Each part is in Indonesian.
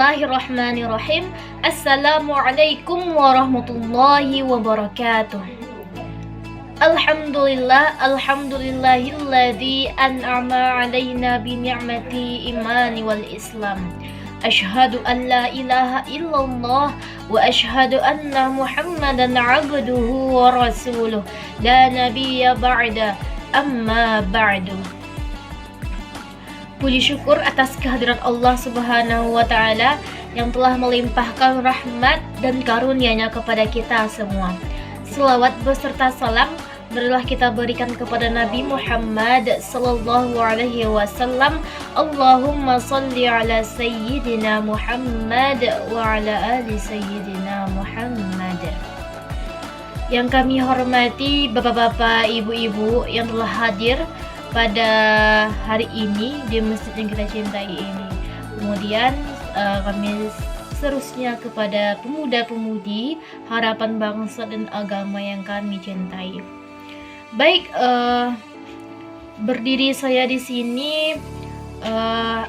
Bismillahirrahmanirrahim. Assalamualaikum warahmatullahi wabarakatuh. Alhamdulillahilladzi an'ama 'alaina bi ni'mati imani wal islam. Asyhadu an la ilaha illallah wa asyhadu anna Muhammadan 'abduhu wa rasuluh. La nabiyya ba'da, amma ba'du. Puji syukur atas kehadiran Allah Subhanahu wa Ta'ala yang telah melimpahkan rahmat dan karunia-Nya kepada kita semua. Selawat beserta salam marilah kita berikan kepada Nabi Muhammad sallallahu alaihi wasallam. Allahumma shalli ala sayyidina Muhammad wa ala ali sayyidina Muhammad. Yang kami hormati bapak-bapak, ibu-ibu yang telah hadir pada hari ini di masjid yang kita cintai ini. Kemudian kami seterusnya kepada pemuda-pemudi harapan bangsa dan agama yang kami cintai. Baik, berdiri saya di sini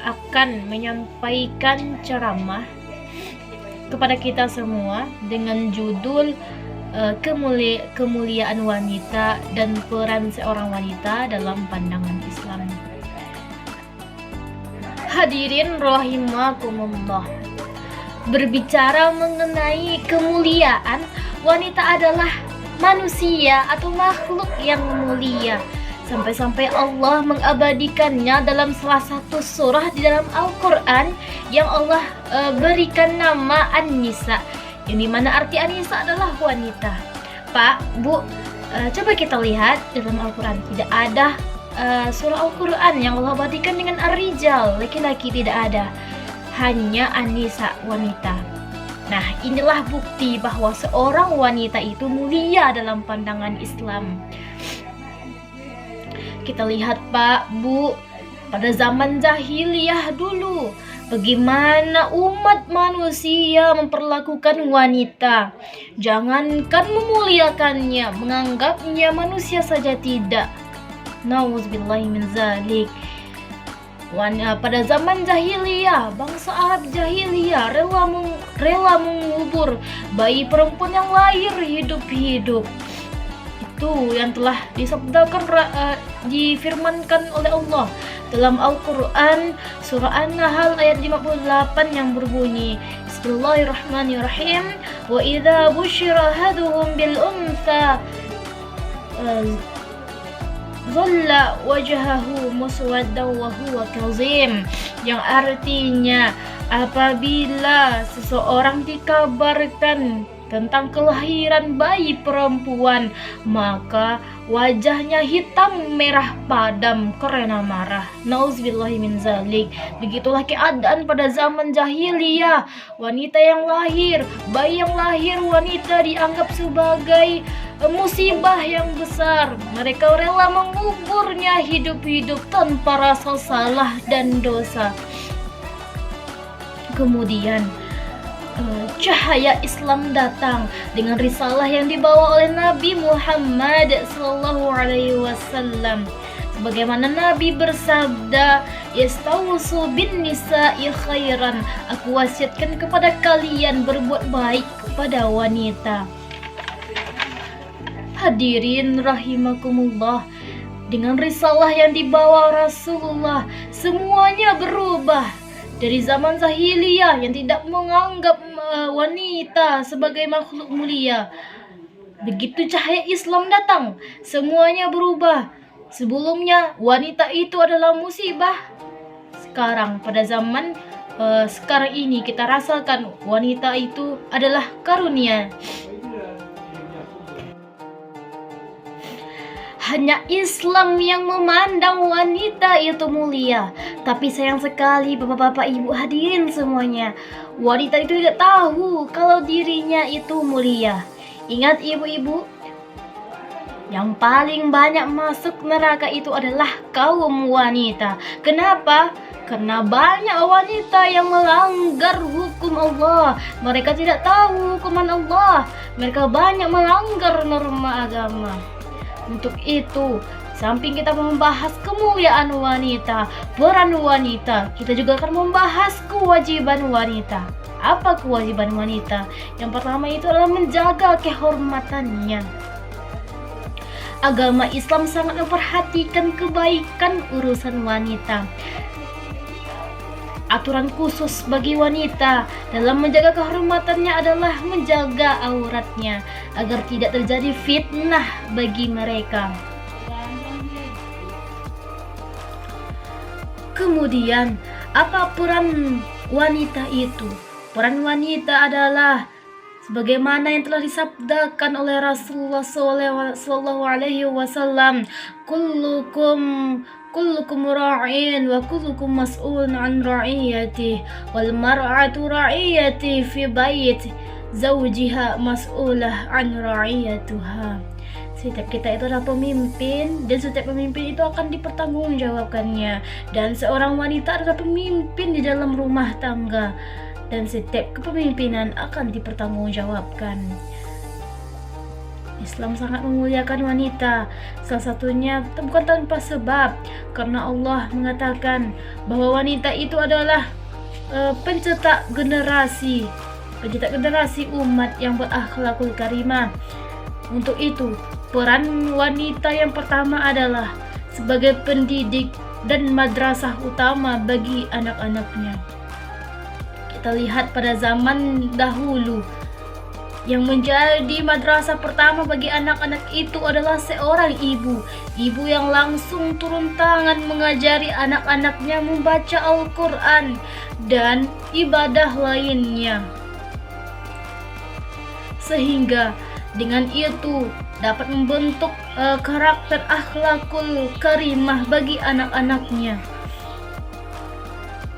akan menyampaikan ceramah kepada kita semua dengan judul kemuliaan wanita dan peran seorang wanita dalam pandangan Islam. Hadirin rahimakumullah. Berbicara mengenai kemuliaan, wanita adalah manusia atau makhluk yang mulia. Sampai-sampai Allah mengabadikannya dalam salah satu surah di dalam Al-Quran yang Allah berikan nama An-Nisa, yang dimana arti An-Nisa adalah wanita. Pak, Bu, coba kita lihat dalam Al-Quran, tidak ada surah Al-Quran yang Allah abadikan dengan Ar-Rijal, laki-laki, tidak ada. Hanya An-Nisa, wanita. Nah, inilah bukti bahwa seorang wanita itu mulia dalam pandangan Islam. Kita lihat, Pak, Bu, pada zaman jahiliyah dulu, bagaimana umat manusia memperlakukan wanita. Jangankan memuliakannya, menganggapnya manusia saja tidak. Nauzubillahi min zalik. Pada zaman jahiliyah, bangsa Arab jahiliyah rela mengubur bayi perempuan yang lahir hidup-hidup. Itu yang telah disabdakan, difirmankan oleh Allah dalam Al-Quran surah An-Nahl ayat 58 yang berbunyi, Bismillahirrahmanirrahim. Wa idza busyira ahaduhum bil untha dhalla wajhahu muswaddan wa huwa kazim, yang artinya apabila seseorang dikabarkan tentang kelahiran bayi perempuan, maka wajahnya hitam merah padam karena marah. Nauzubillahi min zalik. Begitulah keadaan pada zaman jahiliyah. Wanita yang lahir, bayi yang lahir wanita dianggap sebagai musibah yang besar. Mereka rela menguburnya hidup-hidup tanpa rasa salah dan dosa. Kemudian cahaya Islam datang dengan risalah yang dibawa oleh Nabi Muhammad sallallahu alaihi wasallam. Sebagaimana Nabi bersabda, "Yastausu bin nisa'i khairan." Aku wasiatkan kepada kalian berbuat baik kepada wanita. Hadirin rahimakumullah, dengan risalah yang dibawa Rasulullah, semuanya berubah. Dari zaman jahiliyah yang tidak menganggap wanita sebagai makhluk mulia, begitu cahaya Islam datang, semuanya berubah. Sebelumnya wanita itu adalah musibah. Sekarang pada zaman sekarang ini kita rasakan wanita itu adalah karunia. Hanya Islam yang memandang wanita itu mulia. Tapi sayang sekali bapak-bapak, ibu hadirin semuanya, wanita itu tidak tahu kalau dirinya itu mulia. Ingat ibu-ibu, yang paling banyak masuk neraka itu adalah kaum wanita. Kenapa? Karena banyak wanita yang melanggar hukum Allah. Mereka tidak tahu hukuman Allah. Mereka banyak melanggar norma agama. Untuk itu, Samping kita membahas kemuliaan wanita, peran wanita, kita juga akan membahas kewajiban wanita. Apa kewajiban wanita? Yang pertama itu adalah menjaga kehormatannya. Agama Islam sangat memperhatikan kebaikan urusan wanita. Aturan khusus bagi wanita dalam menjaga kehormatannya adalah menjaga auratnya agar tidak terjadi fitnah bagi mereka. Kemudian, apa peran wanita itu? Peran wanita adalah sebagaimana yang telah disabdakan oleh Rasulullah sallallahu alaihi wasallam, kullukum ra'in wa kullukum mas'ulun an ra'iyatihi wal mar'atu ra'iyati fi bait zawjiha mas'ulah an ra'iyatuha. Setiap kita itu adalah pemimpin, dan setiap pemimpin itu akan dipertanggungjawabkannya, dan seorang wanita adalah pemimpin di dalam rumah tangga, dan setiap kepemimpinan akan dipertanggungjawabkan. Islam sangat memuliakan wanita, salah satunya bukan tanpa sebab, karena Allah mengatakan bahwa wanita itu adalah pencetak generasi umat yang berakhlakul karimah. Untuk itu, peran wanita yang pertama adalah sebagai pendidik dan madrasah utama bagi anak-anaknya. Kita lihat pada zaman dahulu, yang menjadi madrasah pertama bagi anak-anak itu adalah seorang ibu yang langsung turun tangan mengajari anak-anaknya membaca Al-Quran dan ibadah lainnya, sehingga dengan itu dapat membentuk karakter akhlakul karimah bagi anak-anaknya.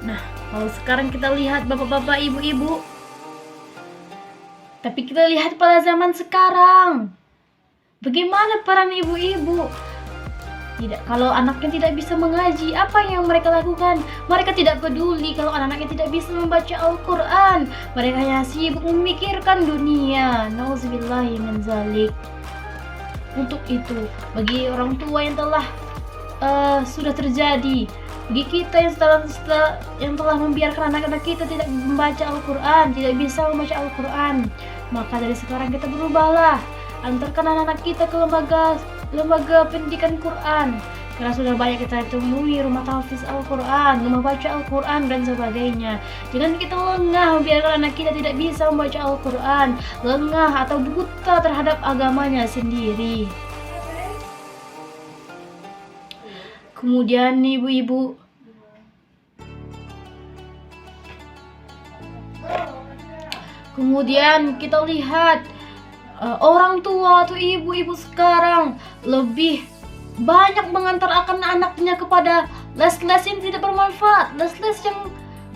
Nah, kalau sekarang kita lihat bapak-bapak, ibu-ibu, tapi kita lihat pada zaman sekarang, bagaimana peran ibu-ibu? Kalau anaknya tidak bisa mengaji, apa yang mereka lakukan? Mereka tidak peduli kalau anaknya tidak bisa membaca Al-Quran. Mereka hanya sibuk memikirkan dunia. Nauzubillahi min zalik. Untuk itu, bagi orang tua yang telah sudah terjadi, bagi kita yang telah membiarkan anak-anak kita tidak membaca Al-Quran, tidak bisa membaca Al-Quran, maka dari sekarang kita berubahlah. Antarkan anak-anak kita ke lembaga pendidikan Quran, karena sudah banyak kita temui rumah tahfiz Al-Quran, rumah baca Al-Quran dan sebagainya. Jangan kita lengah membiarkan anak kita tidak bisa membaca Al-Quran, lengah atau buta terhadap agamanya sendiri. Kemudian ibu-ibu, kita lihat orang tua atau ibu-ibu sekarang lebih banyak mengantarkan anaknya kepada les-les yang tidak bermanfaat, les-les yang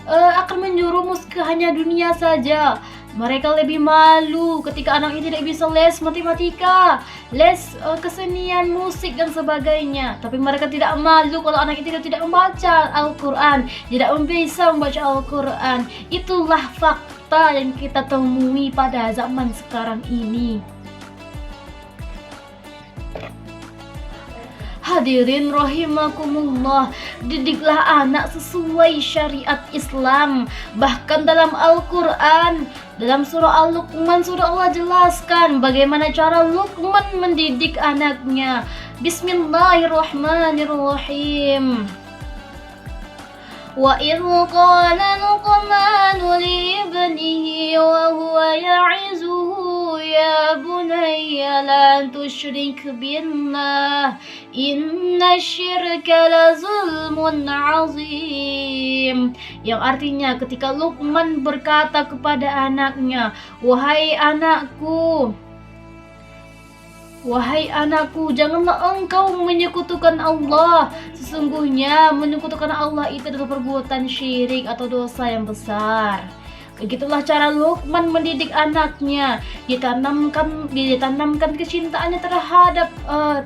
akan menjerumus ke hanya dunia saja. Mereka lebih malu ketika anaknya tidak bisa les matematika, les kesenian, musik dan sebagainya. Tapi mereka tidak malu kalau anaknya tidak membaca Al-Quran, tidak bisa membaca Al-Quran. Itulah fakta yang kita temui pada zaman sekarang ini. Hadirin rahimakumullah, didiklah anak sesuai syariat Islam. Bahkan dalam Al-Quran, dalam surah Al-Luqman, surah Allah jelaskan bagaimana cara Luqman mendidik anaknya. Bismillahirrahmanirrahim. Wa idh qala Luqmanu li ibnihi wa huwa ya'izuhu ya bunayya la tusyrik billah inna syirka la zulmun azim. Yang artinya ketika Luqman berkata kepada anaknya, wahai anakku, janganlah engkau menyekutukan Allah. Sesungguhnya menyekutukan Allah itu adalah perbuatan syirik atau dosa yang besar. Begitulah cara Luqman mendidik anaknya. Ditanamkan kecintaannya terhadap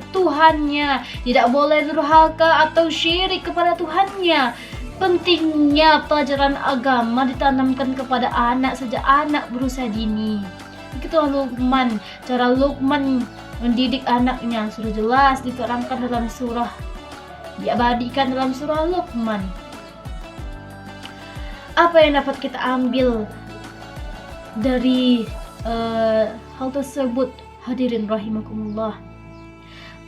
Tuhannya. Tidak boleh durhaka atau syirik kepada Tuhannya. Pentingnya pelajaran agama ditanamkan kepada anak sejak anak berusia dini. Begitulah Luqman, cara Luqman mendidik anaknya. Sudah jelas diterangkan dalam surah, diabadikan dalam surah Luqman. Apa yang dapat kita ambil dari hal tersebut? Hadirin rahimakumullah,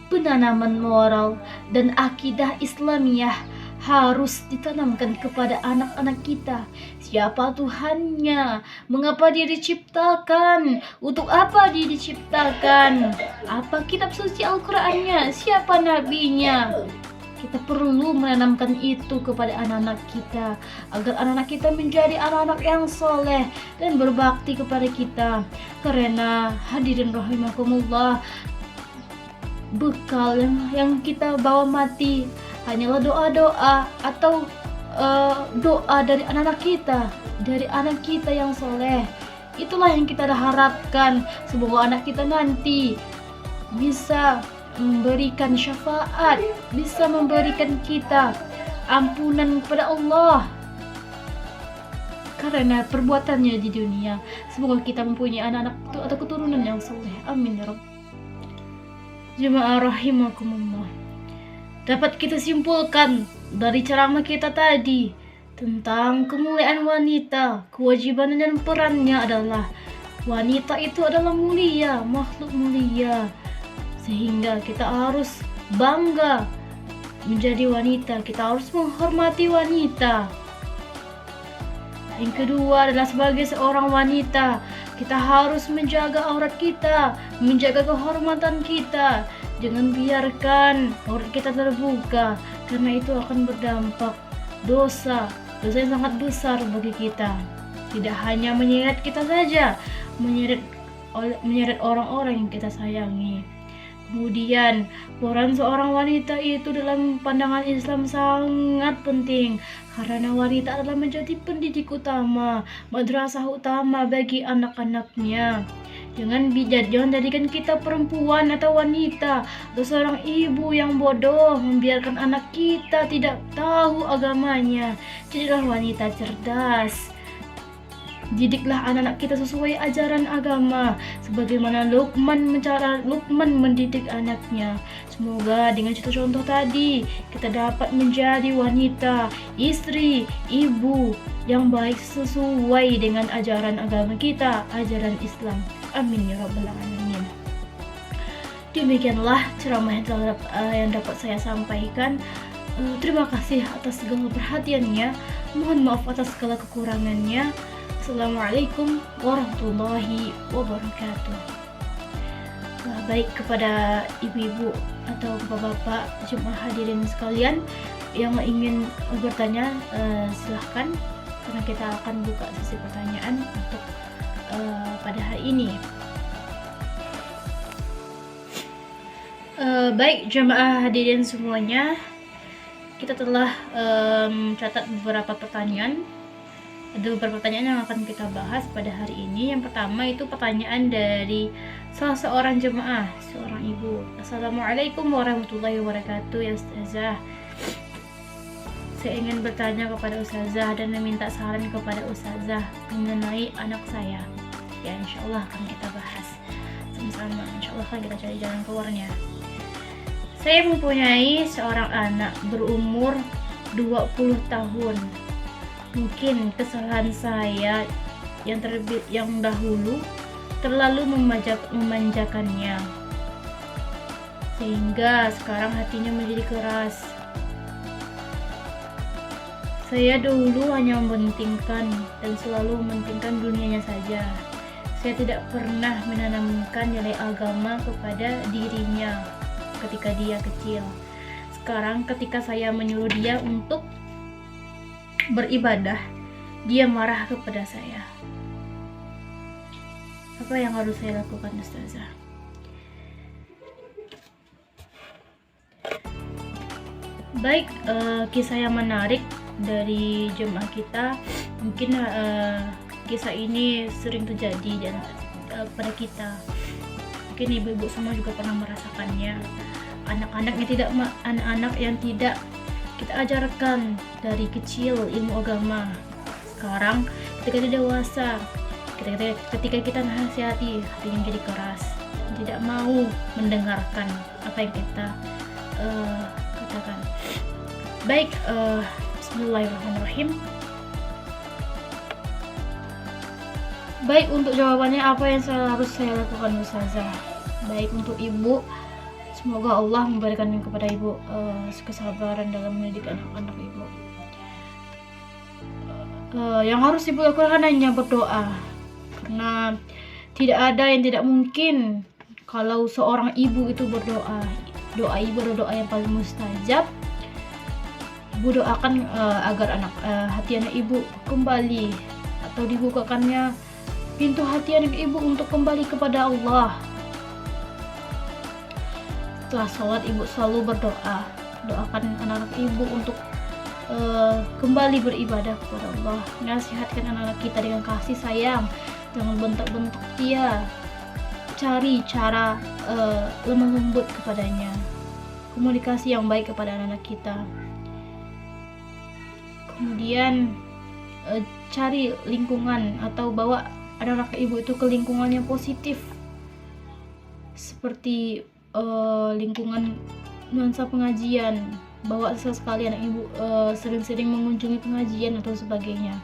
penanaman moral dan akidah Islamiyah harus ditanamkan kepada anak-anak kita. Siapa Tuhannya? Mengapa dia diciptakan? Untuk apa dia diciptakan? Apa kitab suci Al-Qur'annya? Siapa nabinya? Kita perlu menanamkan itu kepada anak-anak kita, agar anak-anak kita menjadi anak-anak yang soleh dan berbakti kepada kita. Karena hadirin rahimakumullah, bekal yang kita bawa mati hanyalah doa-doa atau doa dari anak-anak kita, dari anak kita yang soleh. Itulah yang kita harapkan. Semoga anak kita nanti bisa memberikan syafaat, bisa memberikan kita ampunan kepada Allah karena perbuatannya di dunia. Semoga kita mempunyai anak-anak atau keturunan yang soleh. Amin ya Rabb. Jemaah rahimakumullah, dapat kita simpulkan dari ceramah kita tadi tentang kemuliaan wanita. Kewajiban dan perannya adalah wanita itu adalah mulia, makhluk mulia, sehingga kita harus bangga menjadi wanita. Kita harus menghormati wanita. Yang kedua adalah sebagai seorang wanita, kita harus menjaga aurat kita, menjaga kehormatan kita. Jangan biarkan aurat kita terbuka, karena itu akan berdampak dosa yang sangat besar bagi kita. Tidak hanya menyeret kita saja, menyeret orang-orang yang kita sayangi. Kemudian, peran seorang wanita itu dalam pandangan Islam sangat penting, karena wanita adalah menjadi pendidik utama, madrasah utama bagi anak-anaknya. Jangan jadikan kita perempuan atau wanita atau seorang ibu yang bodoh, membiarkan anak kita tidak tahu agamanya. Jadilah wanita cerdas. Didiklah anak-anak kita sesuai ajaran agama, sebagaimana Luqman mendidik anaknya. Semoga dengan contoh tadi kita dapat menjadi wanita, istri, ibu yang baik sesuai dengan ajaran agama kita, ajaran Islam. Amin ya rabbal alamin. Demikianlah ceramah yang dapat saya sampaikan. Terima kasih atas segala perhatiannya. Mohon maaf atas segala kekurangannya. Assalamualaikum warahmatullahi wabarakatuh. Baik kepada ibu-ibu atau bapak-bapak jemaah hadirin sekalian yang ingin bertanya, silahkan, karena kita akan buka sesi pertanyaan untuk pada hari ini. Baik jemaah hadirin semuanya, kita telah mencatat beberapa pertanyaan. Ada beberapa pertanyaan yang akan kita bahas pada hari ini. Yang pertama itu pertanyaan dari salah seorang jemaah, seorang ibu. Assalamualaikum warahmatullahi wabarakatuh ya Ustazah. Saya ingin bertanya kepada Ustazah dan meminta saran kepada Ustazah mengenai anak saya. Ya insyaallah akan kita bahas sama-sama. Insyaallah akan kita cari jalan keluarnya. Saya mempunyai seorang anak berumur 20 tahun. Mungkin kesalahan saya yang dahulu terlalu memanjakannya, sehingga sekarang hatinya menjadi keras. Saya dulu hanya mementingkan dan selalu mementingkan dunianya saja. Saya tidak pernah menanamkan nilai agama kepada dirinya ketika dia kecil. Sekarang ketika saya menyuruh dia untuk beribadah, dia marah kepada saya. Apa yang harus saya lakukan, Ustazah? Baik, kisah yang menarik dari jemaah kita. Mungkin kisah ini sering terjadi dan pada kita. Mungkin ibu-ibu semua juga pernah merasakannya. Anak-anak yang tidak kita ajarkan dari kecil ilmu agama. Sekarang ketika dia dewasa, ketika kita nasihati, hatinya menjadi keras, tidak tidak mau mendengarkan apa yang kita katakan. Baik, bismillahirrahmanirrahim. Baik, untuk jawabannya apa yang harus saya lakukan, Ustazah? Baik, untuk ibu, semoga Allah memberikan kepada ibu kesabaran dalam mendidik anak-anak ibu. Yang harus ibu lakukan hanya berdoa, karena tidak ada yang tidak mungkin kalau seorang ibu itu berdoa. Doa ibu adalah doa yang paling mustajab. Ibu doakan agar hati anak ibu kembali, atau dibukakannya pintu hati anak ibu untuk kembali kepada Allah. Setelah sholat, ibu selalu berdoa, doakan anak-anak ibu untuk kembali beribadah kepada Allah. Nasihatkan anak-anak kita dengan kasih sayang, jangan bentak-bentak dia, cari cara lemah lembut kepadanya, komunikasi yang baik kepada anak-anak kita. Kemudian cari lingkungan atau bawa anak-anak ibu itu ke lingkungan yang positif, seperti lingkungan nuansa pengajian. Bawa sesekali anak ibu sering-sering mengunjungi pengajian atau sebagainya.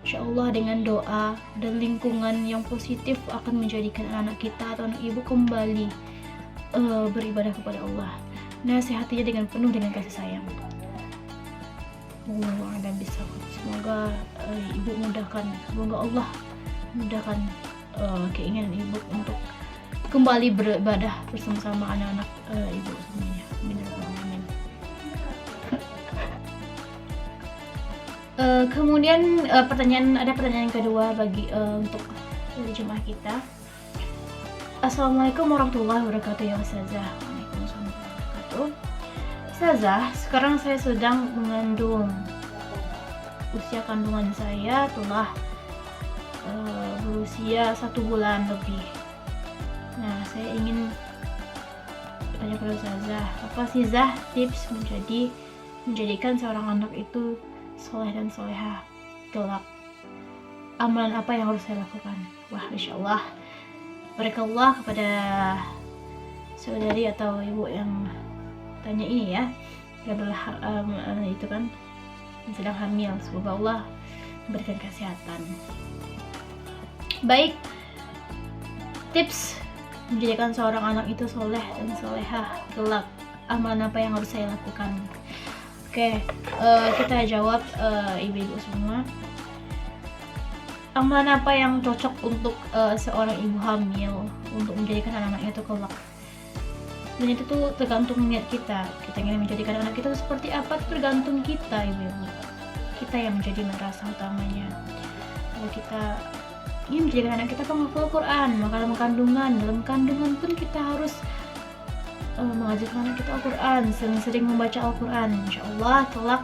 Insya Allah dengan doa dan lingkungan yang positif akan menjadikan anak kita atau anak ibu kembali beribadah kepada Allah. Nasihatinya dengan penuh dengan kasih sayang. Dan bisa, semoga ibu mudahkan, semoga Allah mudahkan keinginan ibu untuk kembali beribadah bersama-sama anak-anak ibu semuanya. Amin. Kemudian ada pertanyaan kedua bagi untuk jemaah kita. Assalamualaikum warahmatullahi wabarakatuh ya Ustazah. Waalaikumsalam warahmatullahi wabarakatuh. Ustazah, sekarang saya sedang mengandung. Usia kandungan saya telah berusia 1 bulan lebih. Nah, saya ingin bertanya kepada Ustazah, apa sih Zah tips menjadikan seorang anak itu soleh dan solehah kelak? Amalan apa yang harus saya lakukan? Wah, insya Allah barakallah kepada saudari atau ibu yang tanya ini ya, adalah itu kan sedang hamil. Semoga Allah memberikan kesehatan. Baik, tips menjadikan seorang anak itu soleh dan solehah kelak, amalan apa yang harus saya lakukan? Oke, kita jawab ibu-ibu semua. Amalan apa yang cocok untuk seorang ibu hamil untuk menjadikan anak-anaknya itu kelak? Dan itu tuh tergantung niat kita. Kita ingin menjadikan anak kita seperti apa, itu tergantung kita, ibu-ibu. Kita yang menjadi merasa utamanya. Kalau kita ingin menjadikan anak kita penghafal Quran, maka dalam kandungan pun kita harus mengajarkan anak kita Al-Quran, sering-sering membaca Al-Quran. Insya Allah kelak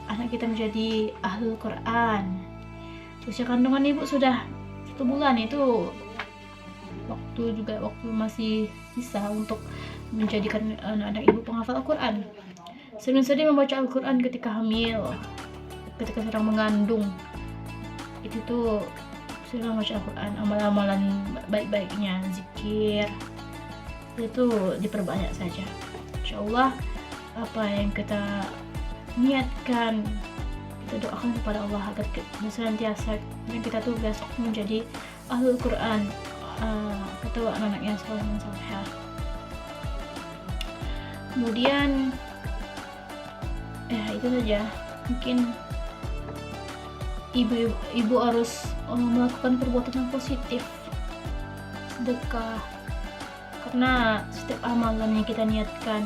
anak kita menjadi ahlul Quran. Usia kandungan ibu sudah 1 bulan, itu waktu masih bisa untuk menjadikan anak ibu penghafal Al-Quran. Sering-sering membaca Al-Quran ketika hamil, ketika sedang mengandung. Itu tuh sering membaca Al-Quran, amalan-amalan baik-baiknya, zikir, itu diperbanyak saja. Insya Allah apa yang kita niatkan, kita doakan kepada Allah agar senantiasa yang kita tugas menjadi ahlul Quran, atau anak-anak yang soleh dan solehah. Kemudian itu saja. Mungkin ibu harus melakukan perbuatan yang positif, sedekah, karena setiap amalan yang kita niatkan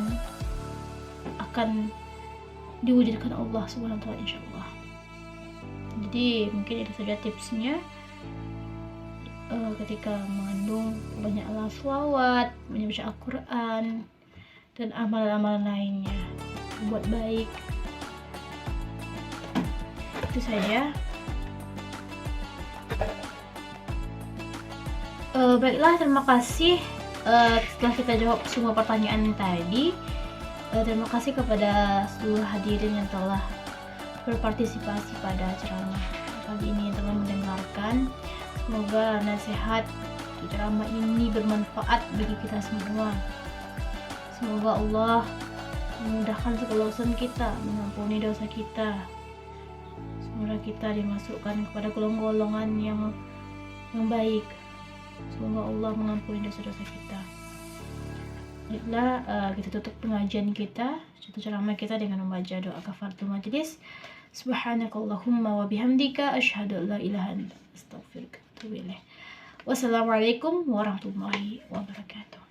akan diwujudkan Allah Subhanahu wa taala, insyaallah. Jadi mungkin itu saja tipsnya. Ketika mengandung, banyaklah sholawat, banyak baca Al-Quran, dan amalan-amalan lainnya, buat baik. Itu saja. Baiklah, terima kasih setelah kita jawab semua pertanyaan tadi. Terima kasih kepada seluruh hadirin yang telah berpartisipasi pada ceramah kali ini, yang telah mendengarkan. Semoga nasihat ceramah ini bermanfaat bagi kita semua. Semoga Allah memudahkan segala urusan kita, mengampuni dosa kita. Semoga kita dimasukkan kepada golongan yang baik. Semoga Allah mengampuni dosa-dosa kita. Baiklah, kita tutup pengajian kita, ceramah kita dengan membaca doa kafaratul majlis. Subhanakallahumma wa bihamdika asyhadu an la ilaha illa anta astaghfiruka wa atubu ilaik. Wassalamualaikum warahmatullahi wabarakatuh.